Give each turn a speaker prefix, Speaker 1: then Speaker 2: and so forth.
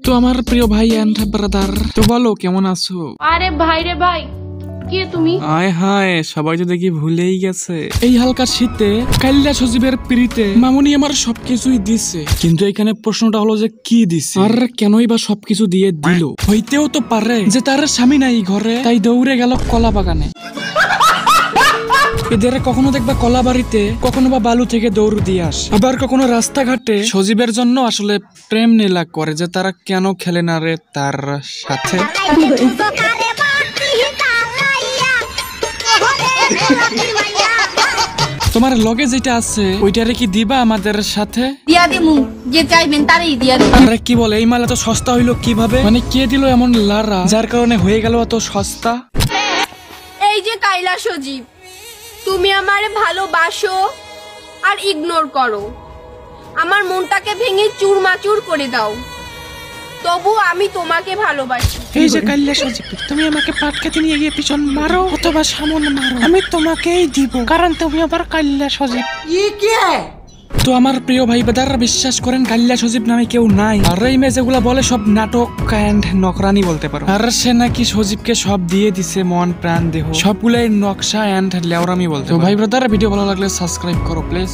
Speaker 1: তো আমার প্রিয় ভাই এন্ড ব্রাদার, তো বলো কেমন আছো?
Speaker 2: আরে ভাই রে ভাই, কে তুমি?
Speaker 1: আয় হায়, সবাই তো দেখি ভুলেই গেছে। এই হালকা শীতে কাইল্লা সজীবের পিড়িতে মামুনি আমার সবকিছুই দিছে, কিন্তু এখানে প্রশ্নটা হলো যে কি দিছে আর কেনই বা সবকিছু দিয়ে দিল। হইতেও তো পারে যে তার স্বামী নাই ঘরে, তাই দৌড়ে গেল কলা বাগানে। এদের কখনো দেখবা কলা বাড়িতে, কখনো বা বালু থেকে দৌড় দিয়ে আস, আবার কখনো রাস্তাঘাটে সজীবের জন্য আসলে প্রেম নীলা করে যে তারা কেন খেলে না রে তার সাথে। তোমার লগে যেটা আছে ওইটারে কি দিবা আমাদের সাথে?
Speaker 2: দিয়া দিমু, যে চাইবেন তারই দিয়া দিমু।
Speaker 1: আরে কি বলে, এই মাল এত সস্তা হইলো কিভাবে? মানে কে দিল এমন লারা যার কারণে হয়ে গেল এত সস্তা?
Speaker 2: এই যে কাইলা সজীব, তুমি আমারে ভালোবাসো আর ইগনোর করো, আমার মনটাকে ভেঙে চুরমাচুর করে দাও, তবু আমি তোমাকে ভালোবাসি।
Speaker 1: এই যে কাইল্লা সজীব, তুমি আমাকে পাট খেতে নিয়ে গিয়ে পিছন মারো অথবা সামন মারো, আমি তোমাকেই দিব, কারণ তুমি আবার কাইল্লা সজীব। তো আমার প্রিয় ভাই বেদাররা বিশ্বাস করেন কাইল্লা সজীব নামে কেউ নাই, আর এই মেয়েগুলা বলে সব নাটক এন্ড নকরানি বলতে পারো। আর সে নাকি সজীবকে সব দিয়ে দিছে, মন প্রাণ দেহ সবগুলাই নকশা এন্ড লেওরামি বলতে। তো ভাই ব্রাদার, ভিডিও ভালো লাগলে সাবস্ক্রাইব করো প্লিজ।